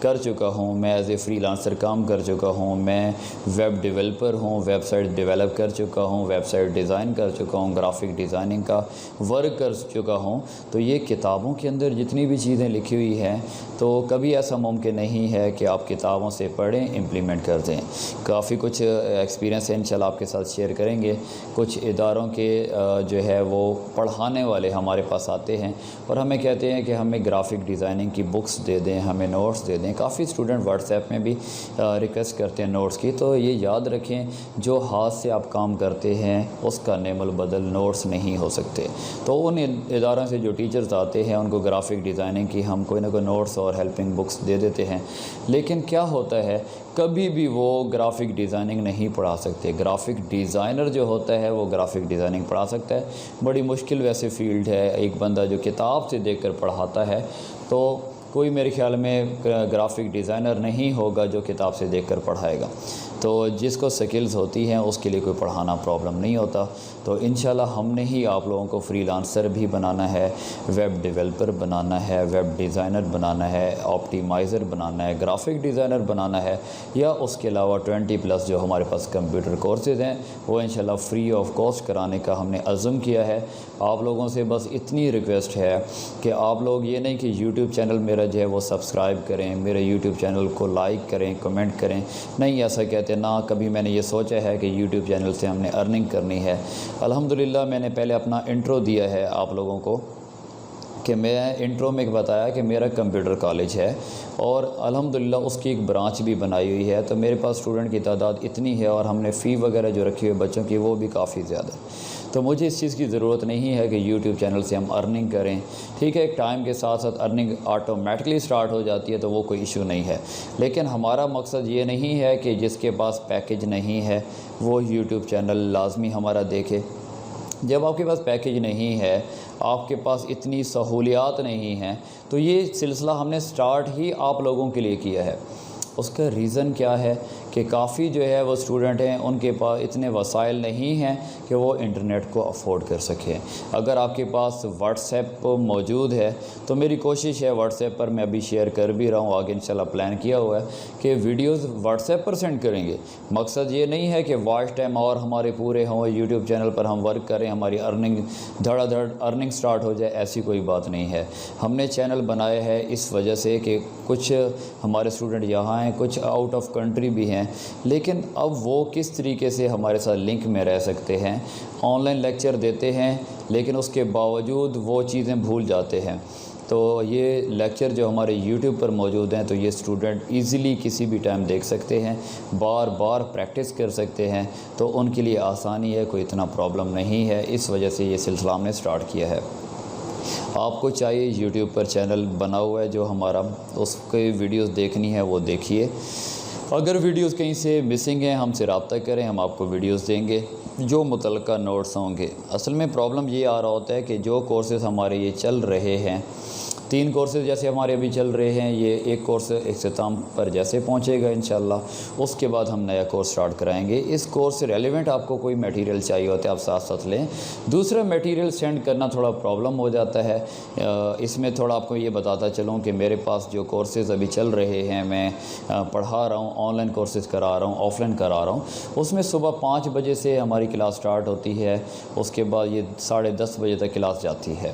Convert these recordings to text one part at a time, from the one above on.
کر چکا ہوں، میں ایز اے فری لانسر کام کر چکا ہوں، میں ویب ڈیولپر ہوں، ویب سائٹ ڈیولپ کر چکا ہوں، ویب سائٹ ڈیزائن کر چکا ہوں، گرافک ڈیزائننگ کا ورک کر چکا ہوں، تو یہ کتابوں کے اندر جتنی بھی چیزیں لکھی ہوئی ہیں تو کبھی ایسا ممکن نہیں ہے کہ آپ کتابوں سے پڑھیں امپلیمنٹ کر دیں۔ کافی کچھ ایکسپیرینس ہے انشاءاللہ آپ کے ساتھ شیئر کریں گے۔ کچھ اداروں کے جو ہے وہ پڑھانے والے ہمارے پاس آتے ہیں اور ہمیں کہتے ہیں کہ ہمیں گرافک ڈیزائننگ کی بکس دے دیں، ہمیں نوٹس دے دیں۔ کافی اسٹوڈنٹ واٹس ایپ میں بھی ریکویسٹ کرتے ہیں نوٹس کی، تو یہ یاد رکھیں جو ہاتھ سے آپ کام کرتے ہیں اس کا نعم البدل نوٹس نہیں ہو سکتے۔ تو ان اداروں سے جو ٹیچرز آتے ہیں ان کو گرافک ڈیزائننگ کی ہم کوئی نہ کوئی نوٹس اور ہیلپنگ بکس دے دیتے ہیں، لیکن کیا ہوتا ہے کبھی بھی وہ گرافک ڈیزائننگ نہیں پڑھا سکتے۔ گرافک ڈیزائنر جو ہوتا ہے وہ گرافک ڈیزائننگ پڑھا سکتا ہے، بڑی مشکل ویسے فیلڈ ہے۔ ایک بندہ جو کتاب سے دیکھ کر پڑھاتا ہے تو کوئی میرے خیال میں گرافک ڈیزائنر نہیں ہوگا جو کتاب سے دیکھ کر پڑھائے گا۔ تو جس کو سکلز ہوتی ہیں اس کے لیے کوئی پڑھانا پرابلم نہیں ہوتا۔ تو انشاءاللہ ہم نے ہی آپ لوگوں کو فری لانسر بھی بنانا ہے، ویب ڈیولپر بنانا ہے، ویب ڈیزائنر بنانا ہے، آپٹیمائزر بنانا ہے، گرافک ڈیزائنر بنانا ہے، یا اس کے علاوہ 20+ جو ہمارے پاس کمپیوٹر کورسز ہیں وہ انشاءاللہ فری آف کاسٹ کرانے کا ہم نے عزم کیا ہے۔ آپ لوگوں سے بس اتنی ریکویسٹ ہے کہ آپ لوگ یہ نہیں کہ یوٹیوب چینل میرا جو ہے وہ سبسکرائب کریں، میرے یوٹیوب چینل کو لائک کریں، کمنٹ کریں، نہیں ایسا کہتے نہ کبھی میں نے یہ سوچا ہے کہ یوٹیوب چینل سے ہم نے ارننگ کرنی ہے۔ الحمدللہ میں نے پہلے اپنا انٹرو دیا ہے آپ لوگوں کو کہ میں انٹرو میں بتایا کہ میرا کمپیوٹر کالج ہے اور الحمدللہ اس کی ایک برانچ بھی بنائی ہوئی ہے، تو میرے پاس اسٹوڈنٹ کی تعداد اتنی ہے اور ہم نے فی وغیرہ جو رکھی ہوئی بچوں کی وہ بھی کافی زیادہ ہے۔ تو مجھے اس چیز کی ضرورت نہیں ہے کہ یوٹیوب چینل سے ہم ارننگ کریں، ٹھیک ہے، ایک ٹائم کے ساتھ ساتھ ارننگ آٹومیٹکلی سٹارٹ ہو جاتی ہے تو وہ کوئی ایشو نہیں ہے، لیکن ہمارا مقصد یہ نہیں ہے کہ جس کے پاس پیکیج نہیں ہے وہ یوٹیوب چینل لازمی ہمارا دیکھے۔ جب آپ کے پاس پیکیج نہیں ہے، آپ کے پاس اتنی سہولیات نہیں ہیں، تو یہ سلسلہ ہم نے سٹارٹ ہی آپ لوگوں کے لیے کیا ہے۔ اس کا ریزن کیا ہے کہ کافی جو ہے وہ اسٹوڈنٹ ہیں ان کے پاس اتنے وسائل نہیں ہیں کہ وہ انٹرنیٹ کو افورڈ کر سکیں۔ اگر آپ کے پاس واٹس ایپ موجود ہے تو میری کوشش ہے واٹس ایپ پر میں ابھی شیئر کر بھی رہا ہوں، آگے انشاءاللہ پلان کیا ہوا ہے کہ ویڈیوز واٹس ایپ پر سینڈ کریں گے۔ مقصد یہ نہیں ہے کہ واچ ٹائم اور ہمارے پورے ہوں، یوٹیوب چینل پر ہم ورک کریں، ہماری ارننگ دھڑا دھڑ ارننگ سٹارٹ ہو جائے، ایسی کوئی بات نہیں ہے۔ ہم نے چینل بنایا ہے اس وجہ سے کہ کچھ ہمارے اسٹوڈنٹ یہاں ہیں، کچھ آؤٹ آف کنٹری بھی ہیں، لیکن اب وہ کس طریقے سے ہمارے ساتھ لنک میں رہ سکتے ہیں؟ آن لائن لیکچر دیتے ہیں لیکن اس کے باوجود وہ چیزیں بھول جاتے ہیں۔ تو یہ لیکچر جو ہمارے یوٹیوب پر موجود ہیں تو یہ اسٹوڈنٹ ایزیلی کسی بھی ٹائم دیکھ سکتے ہیں، بار بار پریکٹس کر سکتے ہیں، تو ان کے لیے آسانی ہے، کوئی اتنا پرابلم نہیں ہے۔ اس وجہ سے یہ سلسلہ ہم نے سٹارٹ کیا ہے۔ آپ کو چاہیے یوٹیوب پر چینل بنا ہوا ہے جو ہمارا، اس کی ویڈیوز دیکھنی ہے وہ دیکھیے۔ اگر ویڈیوز کہیں سے مسنگ ہیں ہم سے رابطہ کریں، ہم آپ کو ویڈیوز دیں گے جو متعلقہ نوٹس ہوں گے۔ اصل میں پرابلم یہ آ رہا ہوتا ہے کہ جو کورسز ہمارے یہ چل رہے ہیں، 3 کورسز جیسے ہمارے ابھی چل رہے ہیں، یہ ایک کورس اختتام پر جیسے پہنچے گا انشاءاللہ، اس کے بعد ہم نیا کورس سٹارٹ کرائیں گے۔ اس کورس سے ریلیونٹ آپ کو کوئی میٹیریل چاہیے ہوتا ہے آپ ساتھ ساتھ لیں۔ دوسرا میٹیریل سینڈ کرنا تھوڑا پرابلم ہو جاتا ہے۔ اس میں تھوڑا آپ کو یہ بتاتا چلوں کہ میرے پاس جو کورسز ابھی چل رہے ہیں، میں پڑھا رہا ہوں، آن لائن کورسز کرا رہا ہوں، آف لائن کرا رہا ہوں، اس میں صبح 5 بجے سے ہماری کلاس سٹارٹ ہوتی ہے، اس کے بعد یہ 10:30 بجے تک کلاس جاتی ہے،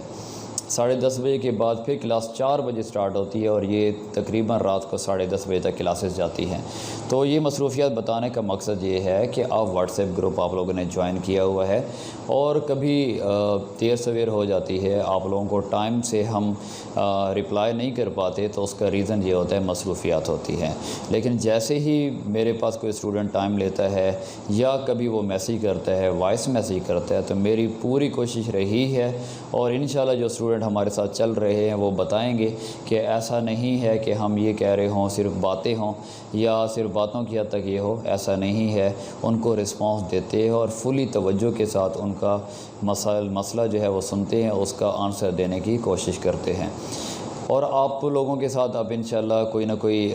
10:30 بجے کے بعد پھر کلاس 4 بجے سٹارٹ ہوتی ہے اور یہ تقریباً رات کو 10:30 بجے تک کلاسز جاتی ہیں۔ تو یہ مصروفیات بتانے کا مقصد یہ ہے کہ آپ واٹس ایپ گروپ آپ لوگوں نے جوائن کیا ہوا ہے، اور کبھی دیر سویر ہو جاتی ہے، آپ لوگوں کو ٹائم سے ہم رپلائی نہیں کر پاتے، تو اس کا ریزن یہ ہوتا ہے مصروفیات ہوتی ہیں۔ لیکن جیسے ہی میرے پاس کوئی اسٹوڈنٹ ٹائم لیتا ہے یا کبھی وہ میسیج کرتا ہے، وائس میسیج کرتا ہے، تو میری پوری کوشش رہی ہے، اور انشاءاللہ جو اسٹوڈنٹ ہمارے ساتھ چل رہے ہیں وہ بتائیں گے کہ ایسا نہیں ہے کہ ہم یہ کہہ رہے ہوں صرف باتیں ہوں یا صرف باتوں کی حد تک یہ ہو، ایسا نہیں ہے۔ ان کو رسپانس دیتے ہیں اور فلی توجہ کے ساتھ ان کا مسئلہ جو ہے وہ سنتے ہیں، اس کا آنسر دینے کی کوشش کرتے ہیں، اور آپ لوگوں کے ساتھ اب انشاءاللہ کوئی نہ کوئی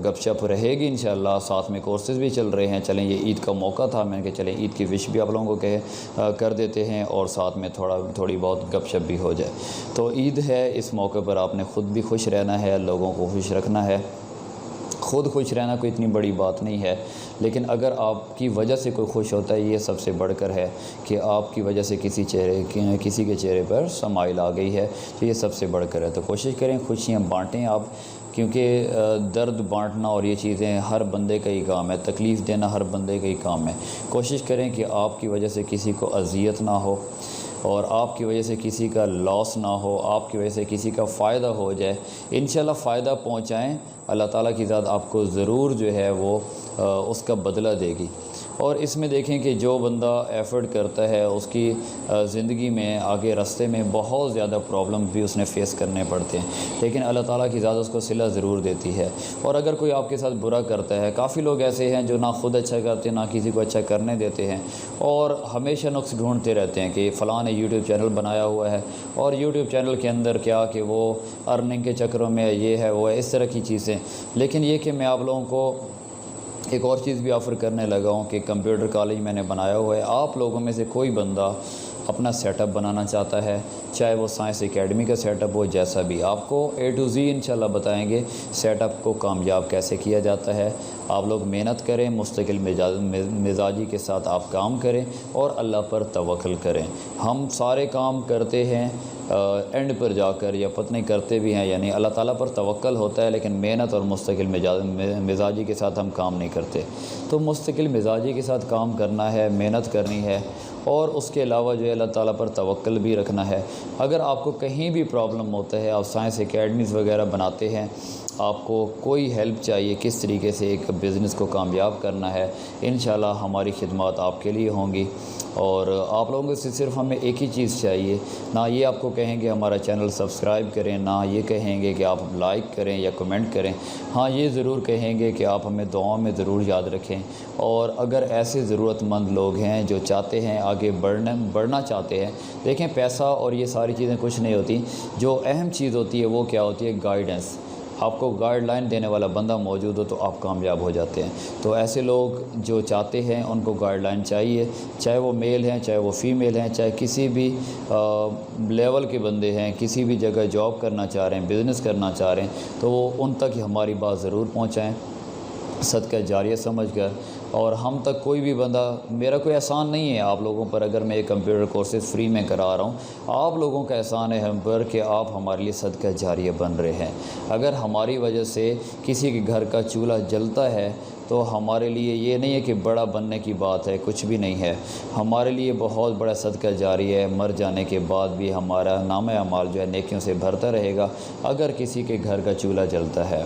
گپ شپ رہے گی انشاءاللہ۔ ساتھ میں کورسز بھی چل رہے ہیں، چلیں یہ عید کا موقع تھا، میں نے کہا چلیں عید کی وش بھی آپ لوگوں کو کر دیتے ہیں اور ساتھ میں تھوڑی بہت گپ شپ بھی ہو جائے۔ تو عید ہے، اس موقع پر آپ نے خود بھی خوش رہنا ہے، لوگوں کو خوش رکھنا ہے، خود خوش رہنا کوئی اتنی بڑی بات نہیں ہے، لیکن اگر آپ کی وجہ سے کوئی خوش ہوتا ہے یہ سب سے بڑھ کر ہے کہ آپ کی وجہ سے کسی کے چہرے پر سمائل آ گئی ہے، تو یہ سب سے بڑھ کر ہے۔ تو کوشش کریں خوشیاں بانٹیں آپ، کیونکہ درد بانٹنا اور یہ چیزیں ہر بندے کا ہی کام ہے، تکلیف دینا ہر بندے کا ہی کام ہے۔ کوشش کریں کہ آپ کی وجہ سے کسی کو اذیت نہ ہو، اور آپ کی وجہ سے کسی کا لاس نہ ہو، آپ کی وجہ سے کسی کا فائدہ ہو جائے۔ انشاءاللہ فائدہ پہنچائیں، اللہ تعالیٰ کی ذات آپ کو ضرور جو ہے وہ اس کا بدلہ دے گی۔ اور اس میں دیکھیں کہ جو بندہ ایفرٹ کرتا ہے اس کی زندگی میں آگے راستے میں بہت زیادہ پرابلم بھی اس نے فیس کرنے پڑتے ہیں، لیکن اللہ تعالیٰ کی ذات اس کو صلہ ضرور دیتی ہے۔ اور اگر کوئی آپ کے ساتھ برا کرتا ہے، کافی لوگ ایسے ہیں جو نہ خود اچھا کرتے نہ کسی کو اچھا کرنے دیتے ہیں، اور ہمیشہ نقص ڈھونڈتے رہتے ہیں کہ فلاں نے یوٹیوب چینل بنایا ہوا ہے، اور یوٹیوب چینل کے اندر کیا کہ وہ ارننگ کے چکروں میں یہ ہے وہ ہے، اس طرح کی چیزیں۔ لیکن یہ کہ میں آپ لوگوں کو ایک اور چیز بھی آفر کرنے لگا ہوں کہ کمپیوٹر کالج میں نے بنایا ہوا ہے۔ آپ لوگوں میں سے کوئی بندہ اپنا سیٹ اپ بنانا چاہتا ہے، چاہے وہ سائنس اکیڈمی کا سیٹ اپ ہو، جیسا بھی، آپ کو A to Z انشاءاللہ بتائیں گے سیٹ اپ کو کامیاب کیسے کیا جاتا ہے۔ آپ لوگ محنت کریں، مستقل مزاجی کے ساتھ آپ کام کریں اور اللہ پر توکل کریں۔ ہم سارے کام کرتے ہیں اینڈ پر جا کر، یا پتہ نہیں کرتے بھی ہیں یعنی اللہ تعالیٰ پر توکل ہوتا ہے، لیکن محنت اور مستقل مزاجی کے ساتھ ہم کام نہیں کرتے۔ تو مستقل مزاجی کے ساتھ کام کرنا ہے، محنت کرنی ہے، اور اس کے علاوہ جو ہے اللہ تعالیٰ پر توکل بھی رکھنا ہے۔ اگر آپ کو کہیں بھی پرابلم ہوتا ہے، آپ سائنس اکیڈمیز وغیرہ بناتے ہیں، آپ کو کوئی ہیلپ چاہیے کس طریقے سے ایک بزنس کو کامیاب کرنا ہے، انشاءاللہ ہماری خدمات آپ کے لیے ہوں گی۔ اور آپ لوگوں سے صرف ہمیں ایک ہی چیز چاہیے، نہ یہ آپ کو کہیں گے ہمارا چینل سبسکرائب کریں، نہ یہ کہیں گے کہ آپ لائک کریں یا کمنٹ کریں، ہاں یہ ضرور کہیں گے کہ آپ ہمیں دعاؤں میں ضرور یاد رکھیں۔ اور اگر ایسے ضرورت مند لوگ ہیں جو چاہتے ہیں آگے بڑھنا چاہتے ہیں، دیکھیں پیسہ اور یہ ساری چیزیں کچھ نہیں ہوتی، جو اہم چیز ہوتی ہے وہ کیا ہوتی ہے؟ گائیڈنس۔ آپ کو گائیڈ لائن دینے والا بندہ موجود ہو تو آپ کامیاب ہو جاتے ہیں۔ تو ایسے لوگ جو چاہتے ہیں ان کو گائیڈ لائن چاہیے، چاہے وہ میل ہیں، چاہے وہ فیمیل ہیں، چاہے کسی بھی لیول کے بندے ہیں، کسی بھی جگہ جاب کرنا چاہ رہے ہیں، بزنس کرنا چاہ رہے ہیں، تو وہ ان تک ہماری بات ضرور پہنچائیں صدقہ جاریہ سمجھ کر۔ اور ہم تک کوئی بھی بندہ، میرا کوئی احسان نہیں ہے آپ لوگوں پر اگر میں یہ کمپیوٹر کورسز فری میں کرا رہا ہوں، آپ لوگوں کا احسان ہے ہم پر کہ آپ ہمارے لیے صدقہ جاریہ بن رہے ہیں۔ اگر ہماری وجہ سے کسی کے گھر کا چولہا جلتا ہے تو ہمارے لیے یہ نہیں ہے کہ بڑا بننے کی بات ہے، کچھ بھی نہیں ہے، ہمارے لیے بہت بڑا صدقہ جاریہ ہے۔ مر جانے کے بعد بھی ہمارا نامہ اعمال جو ہے نیکیوں سے بھرتا رہے گا اگر کسی کے گھر کا چولہا جلتا ہے۔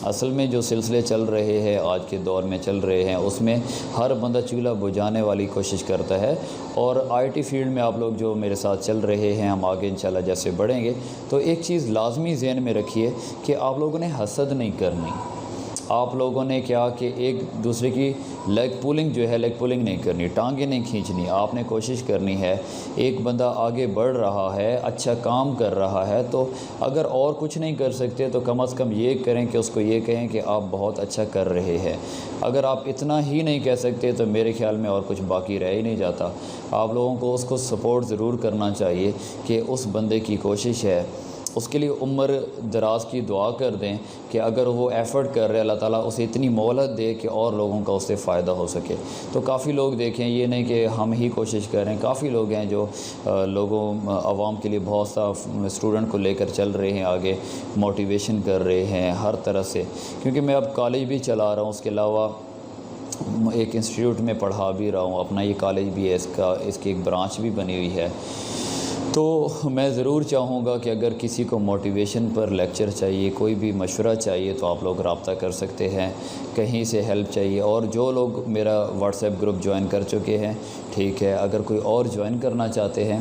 اصل میں جو سلسلے چل رہے ہیں آج کے دور میں چل رہے ہیں، اس میں ہر بندہ چولہا بجھانے والی کوشش کرتا ہے۔ اور IT فیلڈ میں آپ لوگ جو میرے ساتھ چل رہے ہیں، ہم آگے انشاءاللہ جیسے بڑھیں گے، تو ایک چیز لازمی ذہن میں رکھیے کہ آپ لوگوں نے حسد نہیں کرنی۔ آپ لوگوں نے کیا کہ ایک دوسرے کی لیگ پولنگ نہیں کرنی، ٹانگیں نہیں کھینچنی۔ آپ نے کوشش کرنی ہے، ایک بندہ آگے بڑھ رہا ہے، اچھا کام کر رہا ہے، تو اگر اور کچھ نہیں کر سکتے تو کم از کم یہ کریں کہ اس کو یہ کہیں کہ آپ بہت اچھا کر رہے ہیں۔ اگر آپ اتنا ہی نہیں کہہ سکتے تو میرے خیال میں اور کچھ باقی رہ ہی نہیں جاتا۔ آپ لوگوں کو اس کو سپورٹ ضرور کرنا چاہیے کہ اس بندے کی کوشش ہے، اس کے لیے عمر دراز کی دعا کر دیں کہ اگر وہ ایفرٹ کر رہے اللہ تعالیٰ اسے اتنی مہلت دے کہ اور لوگوں کا اس سے فائدہ ہو سکے۔ تو کافی لوگ دیکھیں، یہ نہیں کہ ہم ہی کوشش کر رہے ہیں، کافی لوگ ہیں جو عوام کے لیے بہت سا اسٹوڈنٹ کو لے کر چل رہے ہیں، آگے موٹیویشن کر رہے ہیں ہر طرح سے۔ کیونکہ میں اب کالج بھی چلا رہا ہوں، اس کے علاوہ ایک انسٹیٹیوٹ میں پڑھا بھی رہا ہوں، اپنا یہ کالج بھی ہے، اس کی ایک برانچ بھی بنی ہوئی ہے۔ تو میں ضرور چاہوں گا کہ اگر کسی کو موٹیویشن پر لیکچر چاہیے، کوئی بھی مشورہ چاہیے، تو آپ لوگ رابطہ کر سکتے ہیں، کہیں سے ہیلپ چاہیے۔ اور جو لوگ میرا واٹس ایپ گروپ جوائن کر چکے ہیں، ٹھیک ہے، اگر کوئی اور جوائن کرنا چاہتے ہیں،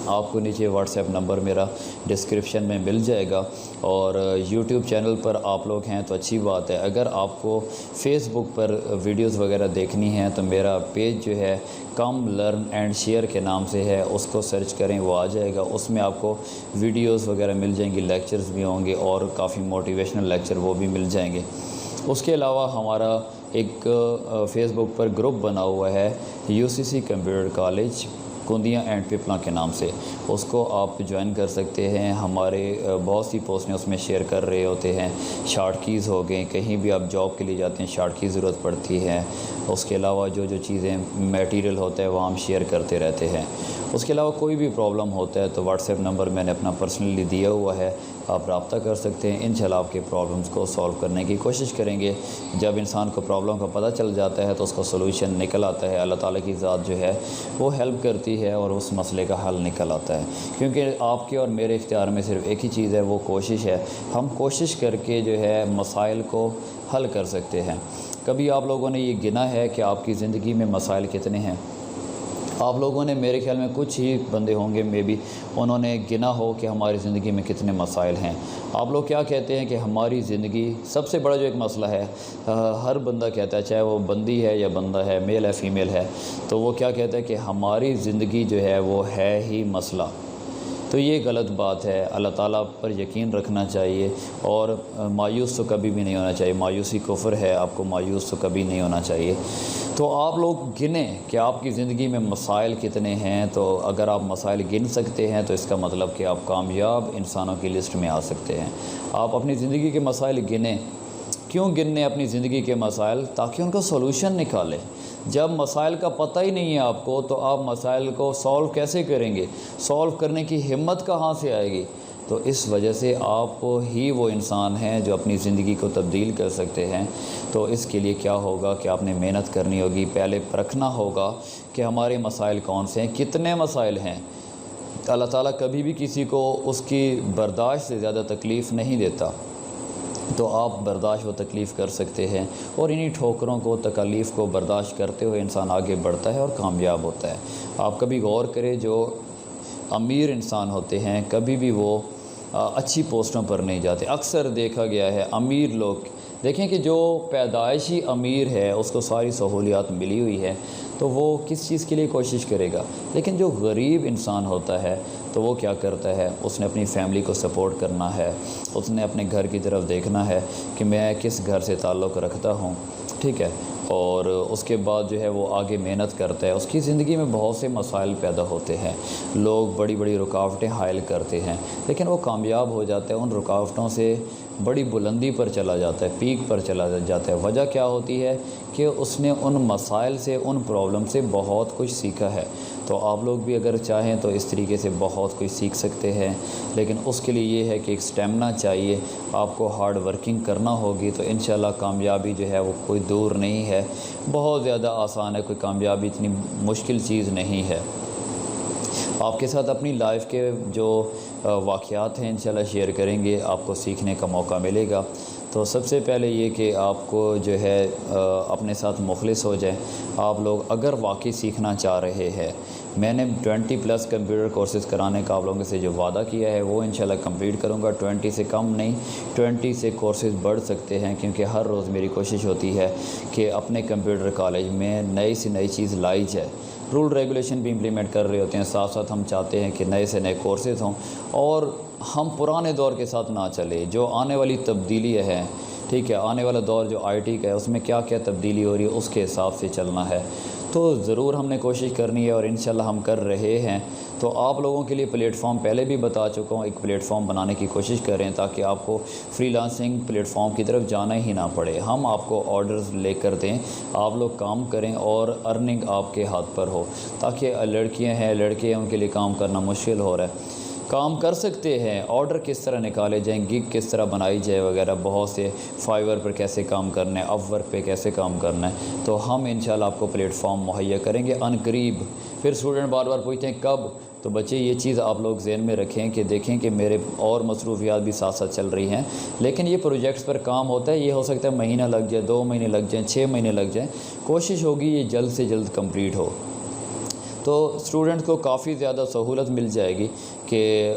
آپ کو نیچے واٹس ایپ نمبر میرا ڈسکرپشن میں مل جائے گا۔ اور یوٹیوب چینل پر آپ لوگ ہیں تو اچھی بات ہے۔ اگر آپ کو فیس بک پر ویڈیوز وغیرہ دیکھنی ہیں تو میرا پیج جو ہے کم لرن اینڈ شیئر کے نام سے ہے، اس کو سرچ کریں، وہ آ جائے گا۔ اس میں آپ کو ویڈیوز وغیرہ مل جائیں گی، لیکچرز بھی ہوں گے اور کافی موٹیویشنل لیکچر وہ بھی مل جائیں گے۔ اس کے علاوہ ہمارا ایک فیس بک پر گروپ بنا ہوا ہے UCC computer college, Kundian and Piplan کے نام سے، اس کو آپ جوائن کر سکتے ہیں۔ ہمارے بہت سی پوسٹیں اس میں شیئر کر رہے ہوتے ہیں۔ شارٹ کیز ہو گئیں، کہیں بھی آپ جاب کے لیے جاتے ہیں شارٹ کی ضرورت پڑتی ہے۔ اس کے علاوہ جو چیزیں میٹیریل ہوتا ہے وہ ہم شیئر کرتے رہتے ہیں۔ اس کے علاوہ کوئی بھی پرابلم ہوتا ہے تو واٹس ایپ نمبر میں نے اپنا پرسنلی دیا ہوا ہے، آپ رابطہ کر سکتے ہیں۔ انشاءاللہ آپ کے پرابلمس کو سولو کرنے کی کوشش کریں گے۔ جب انسان کو پرابلم کا پتہ چل جاتا ہے تو اس کا سولوشن نکل آتا ہے۔ اللہ تعالیٰ کی ذات جو ہے وہ ہیلپ کرتی ہے اور اس مسئلے کا حل نکل آتا ہے، کیونکہ آپ کے اور میرے اختیار میں صرف ایک ہی چیز ہے، وہ کوشش ہے۔ ہم کوشش کر کے جو ہے مسائل کو حل کر سکتے ہیں۔ کبھی آپ لوگوں نے یہ گنا ہے کہ آپ کی زندگی میں مسائل کتنے ہیں؟ آپ لوگوں نے، میرے خیال میں کچھ ہی بندے ہوں گے مے بی، انہوں نے گنا ہو کہ ہماری زندگی میں کتنے مسائل ہیں۔ آپ لوگ کیا کہتے ہیں کہ ہماری زندگی سب سے بڑا جو ایک مسئلہ ہے، ہر بندہ کہتا ہے، چاہے وہ بندی ہے یا بندہ ہے، میل ہے فیمیل ہے، تو وہ کیا کہتا ہے کہ ہماری زندگی جو ہے وہ ہے ہی مسئلہ۔ تو یہ غلط بات ہے۔ اللہ تعالیٰ پر یقین رکھنا چاہیے اور مایوس تو کبھی بھی نہیں ہونا چاہیے۔ مایوسی کفر ہے، آپ کو مایوس تو کبھی نہیں ہونا چاہیے۔ تو آپ لوگ گنیں کہ آپ کی زندگی میں مسائل کتنے ہیں۔ تو اگر آپ مسائل گن سکتے ہیں تو اس کا مطلب کہ آپ کامیاب انسانوں کی لسٹ میں آ سکتے ہیں۔ آپ اپنی زندگی کے مسائل گنیں۔ کیوں گننے اپنی زندگی کے مسائل؟ تاکہ ان کا سولوشن نکالیں۔ جب مسائل کا پتہ ہی نہیں ہے آپ کو تو آپ مسائل کو سولو کیسے کریں گے؟ سولو کرنے کی ہمت کہاں سے آئے گی؟ تو اس وجہ سے آپ ہی وہ انسان ہیں جو اپنی زندگی کو تبدیل کر سکتے ہیں۔ تو اس کے لیے کیا ہوگا کہ آپ نے محنت کرنی ہوگی، پہلے پرکھنا ہوگا کہ ہمارے مسائل کون سے ہیں، کتنے مسائل ہیں۔ اللہ تعالیٰ کبھی بھی کسی کو اس کی برداشت سے زیادہ تکلیف نہیں دیتا، تو آپ برداشت و تکلیف کر سکتے ہیں، اور انہی ٹھوکروں کو، تکالیف کو برداشت کرتے ہوئے انسان آگے بڑھتا ہے اور کامیاب ہوتا ہے۔ آپ کبھی غور کریں، جو امیر انسان ہوتے ہیں کبھی بھی وہ اچھی پوسٹوں پر نہیں جاتے۔ اکثر دیکھا گیا ہے امیر لوگ، دیکھیں کہ جو پیدائشی امیر ہے اس کو ساری سہولیات ملی ہوئی ہے تو وہ کس چیز کے لیے کوشش کرے گا، لیکن جو غریب انسان ہوتا ہے تو وہ کیا کرتا ہے، اس نے اپنی فیملی کو سپورٹ کرنا ہے، اس نے اپنے گھر کی طرف دیکھنا ہے کہ میں کس گھر سے تعلق رکھتا ہوں، ٹھیک ہے، اور اس کے بعد جو ہے وہ آگے محنت کرتا ہے۔ اس کی زندگی میں بہت سے مسائل پیدا ہوتے ہیں، لوگ بڑی بڑی رکاوٹیں حائل کرتے ہیں، لیکن وہ کامیاب ہو جاتا ہے، ان رکاوٹوں سے بڑی بلندی پر چلا جاتا ہے، پیک پر چلا جاتا ہے۔ وجہ کیا ہوتی ہے کہ اس نے ان مسائل سے، ان پرابلم سے بہت کچھ سیکھا ہے۔ تو آپ لوگ بھی اگر چاہیں تو اس طریقے سے بہت کچھ سیکھ سکتے ہیں، لیکن اس کے لیے یہ ہے کہ ایک سٹیمنا چاہیے، آپ کو ہارڈ ورکنگ کرنا ہوگی، تو انشاءاللہ کامیابی جو ہے وہ کوئی دور نہیں ہے، بہت زیادہ آسان ہے، کوئی کامیابی اتنی مشکل چیز نہیں ہے۔ آپ کے ساتھ اپنی لائف کے جو واقعات ہیں انشاءاللہ شیئر کریں گے، آپ کو سیکھنے کا موقع ملے گا۔ تو سب سے پہلے یہ کہ آپ کو جو ہے اپنے ساتھ مخلص ہو جائیں۔ آپ لوگ اگر واقعی سیکھنا چاہ رہے ہیں، میں نے 20+ کمپیوٹر کورسز کرانے کا آپ لوگوں سے جو وعدہ کیا ہے وہ انشاءاللہ کمپلیٹ کروں گا۔ 20 سے کم نہیں، 20 سے کورسز بڑھ سکتے ہیں، کیونکہ ہر روز میری کوشش ہوتی ہے کہ اپنے کمپیوٹر کالج میں نئی سے نئی چیز لائی جائے۔ رول ریگولیشن بھی امپلیمنٹ کر رہے ہوتے ہیں، ساتھ ساتھ ہم چاہتے ہیں کہ نئے سے نئے کورسز ہوں اور ہم پرانے دور کے ساتھ نہ چلے۔ جو آنے والی تبدیلیاں ہیں، ٹھیک ہے، آنے والا دور جو IT کا ہے اس میں کیا کیا تبدیلی ہو رہی ہے اس کے حساب سے چلنا ہے۔ تو ضرور ہم نے کوشش کرنی ہے اور انشاءاللہ ہم کر رہے ہیں۔ تو آپ لوگوں کے لیے پلیٹ فارم پہلے بھی بتا چکا ہوں، ایک پلیٹ فارم بنانے کی کوشش کریں تاکہ آپ کو فری لانسنگ پلیٹ فارم کی طرف جانا ہی نہ پڑے۔ ہم آپ کو آرڈرز لے کر دیں، آپ لوگ کام کریں اور ارننگ آپ کے ہاتھ پر ہو، تاکہ لڑکیاں ہیں، لڑکے ہیں، ان کے لیے کام کرنا مشکل ہو رہا ہے، کام کر سکتے ہیں۔ آرڈر کس طرح نکالے جائیں، گگ کس طرح بنائی جائے وغیرہ، بہت سے فائور پر کیسے کام کرنا ہے، اپ ورک پہ کیسے کام کرنا ہے، تو ہم انشاءاللہ آپ کو پلیٹ فارم مہیا کریں گے ان قریب۔ پھر اسٹوڈنٹ بار بار پوچھتے ہیں کب، تو بچے یہ چیز آپ لوگ ذہن میں رکھیں کہ دیکھیں کہ میرے اور مصروفیات بھی ساتھ ساتھ چل رہی ہیں، لیکن یہ پروجیکٹس پر کام ہوتا ہے، یہ ہو سکتا ہے مہینہ لگ جائے، 2 مہینے لگ جائیں، 6 مہینے لگ جائیں، کوشش ہوگی یہ جلد سے جلد کمپلیٹ ہو۔ تو اسٹوڈنٹ کو کافی زیادہ سہولت مل جائے گی کہ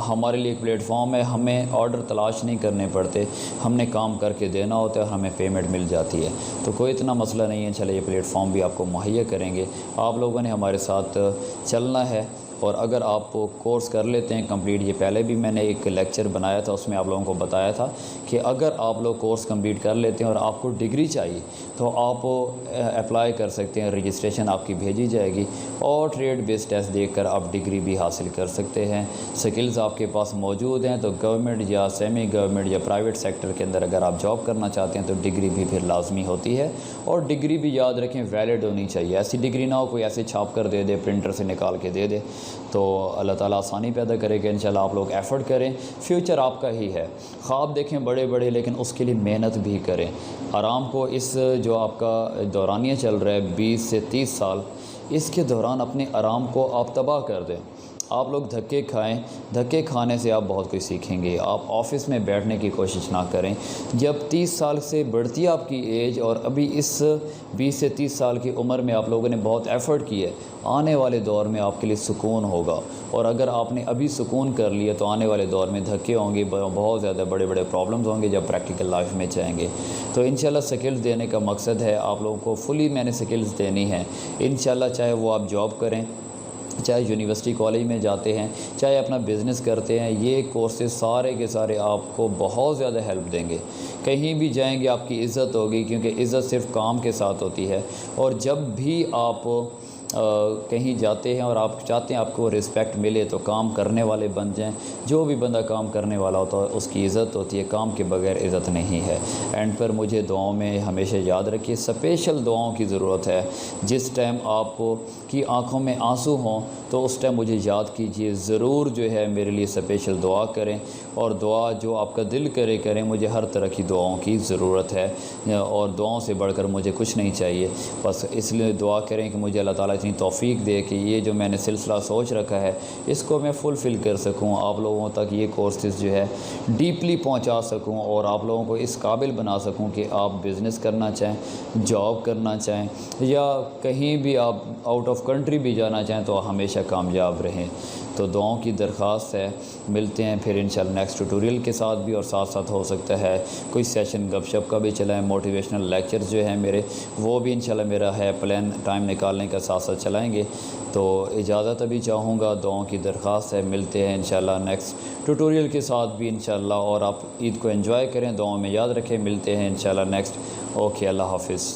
ہمارے لیے ایک پلیٹ فارم ہے، ہمیں آرڈر تلاش نہیں کرنے پڑتے، ہم نے کام کر کے دینا ہوتا ہے اور ہمیں پیمنٹ مل جاتی ہے۔ تو کوئی اتنا مسئلہ نہیں ہے، چلے یہ پلیٹ فارم بھی آپ کو مہیا کریں گے۔ آپ لوگوں نے ہمارے ساتھ چلنا ہے، اور اگر آپ کورس کر لیتے ہیں کمپلیٹ، یہ پہلے بھی میں نے ایک لیکچر بنایا تھا، اس میں آپ لوگوں کو بتایا تھا کہ اگر آپ لوگ کورس کمپلیٹ کر لیتے ہیں اور آپ کو ڈگری چاہیے تو آپ اپلائی کر سکتے ہیں، رجسٹریشن آپ کی بھیجی جائے گی اور ٹریڈ بیس ٹیسٹ دیکھ کر آپ ڈگری بھی حاصل کر سکتے ہیں۔ سکلز آپ کے پاس موجود ہیں تو گورنمنٹ یا سیمی گورنمنٹ یا پرائیویٹ سیکٹر کے اندر اگر آپ جاب کرنا چاہتے ہیں تو ڈگری بھی پھر لازمی ہوتی ہے، اور ڈگری بھی یاد رکھیں ویلڈ ہونی چاہیے۔ ایسی ڈگری نہ ہو کوئی ایسے چھاپ کر دے دے، پرنٹر سے نکال کے دے دے، تو اللہ تعالیٰ آسانی پیدا کرے گا۔ انشاءاللہ آپ لوگ ایفرٹ کریں، فیوچر آپ کا ہی ہے۔ خواب دیکھیں بڑے بڑے، لیکن اس کے لیے محنت بھی کریں۔ آرام کو اس جو آپ کا دورانیہ چل رہا ہے 20 سے 30 سال، اس کے دوران اپنے آرام کو آپ تباہ کر دیں۔ آپ لوگ دھکے کھائیں، دھکے کھانے سے آپ بہت کچھ سیکھیں گے۔ آپ آفس میں بیٹھنے کی کوشش نہ کریں۔ جب 30 سال سے بڑھتی ہے آپ کی ایج اور ابھی اس 20 سے 30 سال کی عمر میں آپ لوگوں نے بہت ایفرٹ کی ہے، آنے والے دور میں آپ کے لیے سکون ہوگا، اور اگر آپ نے ابھی سکون کر لیا تو آنے والے دور میں دھکے ہوں گے، بہت زیادہ بڑے بڑے پرابلمز ہوں گے جب پریکٹیکل لائف میں جائیں گے۔ تو انشاءاللہ سکلز دینے کا مقصد ہے آپ لوگوں کو فلی میں نے سکلز دینی ہیں انشاءاللہ، چاہے وہ آپ جاب کریں، چاہے یونیورسٹی کالج میں جاتے ہیں، چاہے اپنا بزنس کرتے ہیں، یہ کورسز سارے کے سارے آپ کو بہت زیادہ ہیلپ دیں گے۔ کہیں بھی جائیں گے آپ کی عزت ہوگی، کیونکہ عزت صرف کام کے ساتھ ہوتی ہے، اور جب بھی آپ کہیں جاتے ہیں اور آپ چاہتے ہیں آپ کو رسپیکٹ ملے تو کام کرنے والے بن جائیں۔ جو بھی بندہ کام کرنے والا ہوتا ہے اس کی عزت ہوتی ہے، کام کے بغیر عزت نہیں ہے۔ اینڈ پر مجھے دعاؤں میں ہمیشہ یاد رکھیے، اسپیشل دعاؤں کی ضرورت ہے۔ جس ٹائم آپ کی آنکھوں میں آنسو ہوں تو اس ٹائم مجھے یاد کیجئے، ضرور جو ہے میرے لیے اسپیشل دعا کریں، اور دعا جو آپ کا دل کریں۔ مجھے ہر طرح کی دعاؤں کی ضرورت ہے، اور دعاؤں سے بڑھ کر مجھے کچھ نہیں چاہیے، بس اس لیے دعا کریں کہ مجھے اللہ تعالیٰ اتنی توفیق دے کہ یہ جو میں نے سلسلہ سوچ رکھا ہے اس کو میں فلفل کر سکوں، آپ لوگوں تک یہ کورسز جو ہے ڈیپلی پہنچا سکوں، اور آپ لوگوں کو اس قابل بنا سکوں کہ آپ بزنس کرنا چاہیں، جاب کرنا چاہیں، یا کہیں بھی آپ آؤٹ آف کنٹری بھی جانا چاہیں تو ہمیشہ کامیاب رہیں۔ تو دعاؤں کی درخواست ہے۔ ملتے ہیں پھر انشاءاللہ نیکسٹ ٹیوٹوریل کے ساتھ بھی، اور ساتھ ساتھ ہو سکتا ہے کوئی سیشن گپ شپ کا بھی چلائیں، موٹیویشنل لیکچرز جو ہیں میرے وہ بھی انشاءاللہ میرا ہے پلان، ٹائم نکالنے کا ساتھ ساتھ چلائیں گے۔ تو اجازت ابھی چاہوں گا، دعاؤں کی درخواست ہے۔ ملتے ہیں انشاءاللہ نیکسٹ ٹیوٹوریل کے ساتھ بھی انشاءاللہ، اور آپ عید کو انجوائے کریں، دعاؤں میں یاد رکھیں۔ ملتے ہیں انشاءاللہ نیکسٹ۔ اوکے، اللہ حافظ۔